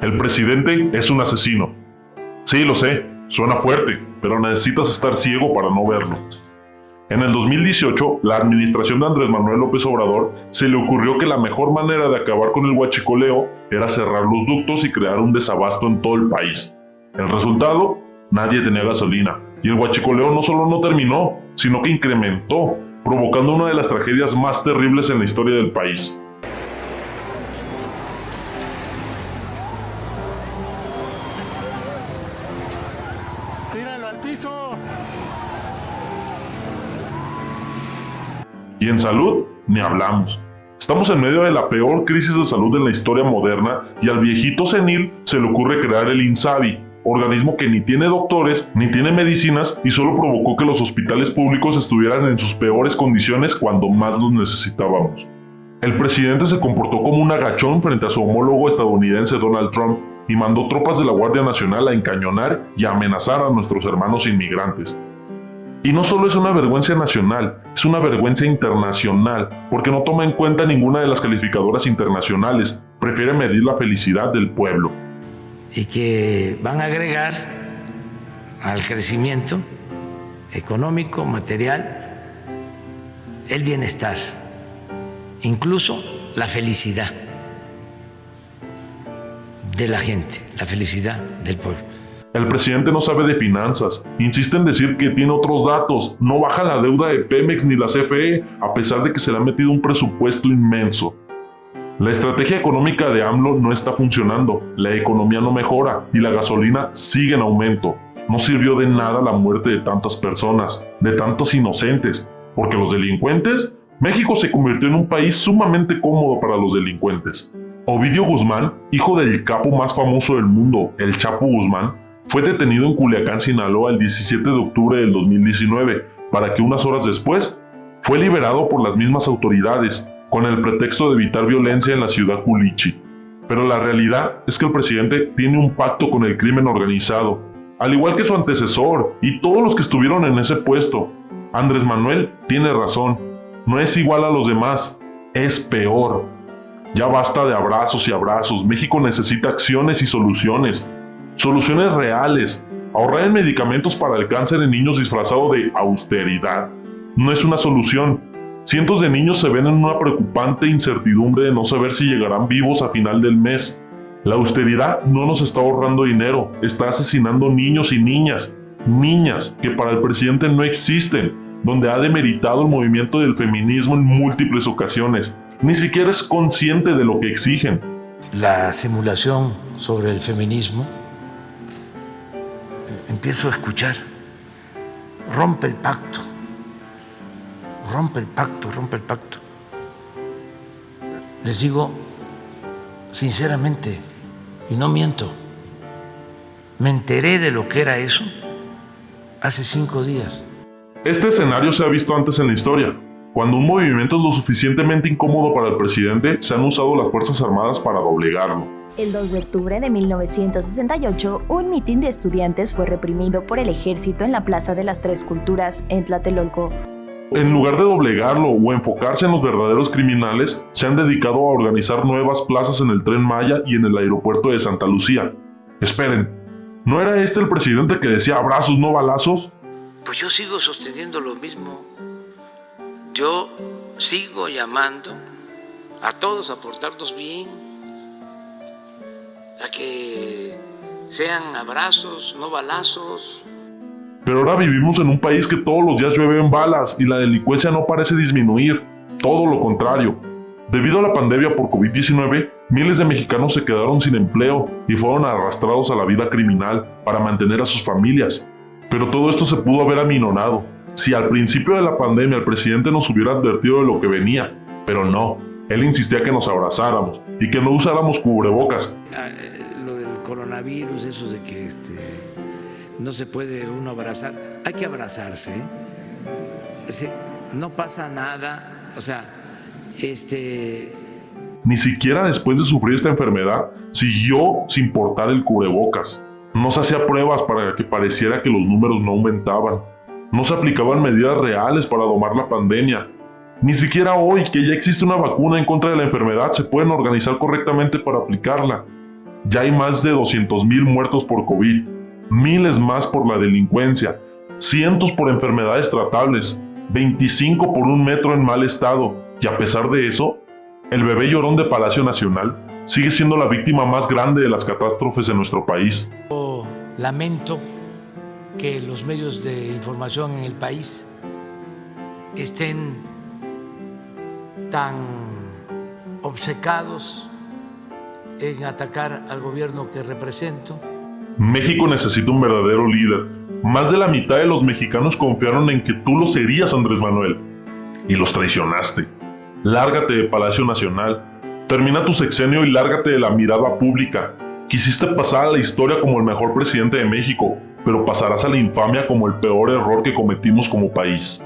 El presidente es un asesino. Sí, lo sé, suena fuerte, pero necesitas estar ciego para no verlo. En el 2018, la administración de Andrés Manuel López Obrador se le ocurrió que la mejor manera de acabar con el huachicoleo era cerrar los ductos y crear un desabasto en todo el país. El resultado, nadie tenía gasolina, y el huachicoleo no solo no terminó, sino que incrementó, provocando una de las tragedias más terribles en la historia del país. ¡Tíralo al piso! Y en salud, ni hablamos. Estamos en medio de la peor crisis de salud en la historia moderna y al viejito senil se le ocurre crear el INSABI, organismo que ni tiene doctores, ni tiene medicinas y solo provocó que los hospitales públicos estuvieran en sus peores condiciones cuando más los necesitábamos. El presidente se comportó como un agachón frente a su homólogo estadounidense Donald Trump y mandó tropas de la Guardia Nacional a encañonar y a amenazar a nuestros hermanos inmigrantes. Y no solo es una vergüenza nacional, es una vergüenza internacional, porque no toma en cuenta ninguna de las calificadoras internacionales, prefiere medir la felicidad del pueblo. Y que van a agregar al crecimiento económico, material, el bienestar, incluso la felicidad de la gente, la felicidad del pueblo. El presidente no sabe de finanzas, insiste en decir que tiene otros datos, no baja la deuda de Pemex ni la CFE, a pesar de que se le ha metido un presupuesto inmenso. La estrategia económica de AMLO no está funcionando, la economía no mejora y la gasolina sigue en aumento. No sirvió de nada la muerte de tantas personas, de tantos inocentes, porque los delincuentes, México se convirtió en un país sumamente cómodo para los delincuentes. Ovidio Guzmán, hijo del capo más famoso del mundo, el Chapo Guzmán, fue detenido en Culiacán, Sinaloa, el 17 de octubre del 2019, para que unas horas después fue liberado por las mismas autoridades, con el pretexto de evitar violencia en la ciudad Culichi. Pero la realidad es que el presidente tiene un pacto con el crimen organizado, al igual que su antecesor y todos los que estuvieron en ese puesto. Andrés Manuel tiene razón, no es igual a los demás, es peor. Ya basta de abrazos y abrazos, México necesita acciones y soluciones. Soluciones reales. Ahorrar en medicamentos para el cáncer en niños disfrazado de austeridad no es una solución. Cientos de niños se ven en una preocupante incertidumbre de no saber si llegarán vivos a final del mes. La austeridad no nos está ahorrando dinero, está asesinando niños y niñas que para el presidente no existen, donde ha demeritado el movimiento del feminismo en múltiples ocasiones. Ni siquiera es consciente de lo que exigen. La simulación sobre el feminismo, empiezo a escuchar, rompe el pacto. Les digo sinceramente, y no miento, me enteré de lo que era eso hace 5 días. Este escenario se ha visto antes en la historia. Cuando un movimiento es lo suficientemente incómodo para el presidente, se han usado las Fuerzas Armadas para doblegarlo. El 2 de octubre de 1968, un mitin de estudiantes fue reprimido por el ejército en la Plaza de las Tres Culturas, en Tlatelolco. En lugar de doblegarlo o enfocarse en los verdaderos criminales, se han dedicado a organizar nuevas plazas en el Tren Maya y en el aeropuerto de Santa Lucía. Esperen, ¿no era este el presidente que decía abrazos, no balazos? Pues yo sigo sosteniendo lo mismo. Yo sigo llamando a todos a portarnos bien, a que sean abrazos, no balazos. Pero ahora vivimos en un país que todos los días llueven balas y la delincuencia no parece disminuir, todo lo contrario. Debido a la pandemia por COVID-19, miles de mexicanos se quedaron sin empleo y fueron arrastrados a la vida criminal para mantener a sus familias. Pero todo esto se pudo haber aminorado si al principio de la pandemia el presidente nos hubiera advertido de lo que venía, pero no. Él insistía que nos abrazáramos y que no usáramos cubrebocas. Lo del coronavirus, eso de que no se puede uno abrazar. Hay que abrazarse. No pasa nada. O sea, Ni siquiera después de sufrir esta enfermedad siguió sin portar el cubrebocas. No se hacía pruebas para que pareciera que los números no aumentaban. No se aplicaban medidas reales para domar la pandemia. Ni siquiera hoy, que ya existe una vacuna en contra de la enfermedad, se pueden organizar correctamente para aplicarla. Ya hay más de 200,000 muertos por COVID, miles más por la delincuencia, cientos por enfermedades tratables, 25 por un metro en mal estado, y a pesar de eso, el bebé llorón de Palacio Nacional sigue siendo la víctima más grande de las catástrofes en nuestro país. Lamento que los medios de información en el país estén tan obcecados en atacar al gobierno que represento. México necesita un verdadero líder. Más de la mitad de los mexicanos confiaron en que tú lo serías, Andrés Manuel, y los traicionaste. Lárgate de Palacio Nacional, termina tu sexenio y lárgate de la mirada pública. Quisiste pasar a la historia como el mejor presidente de México, pero pasarás a la infamia como el peor error que cometimos como país.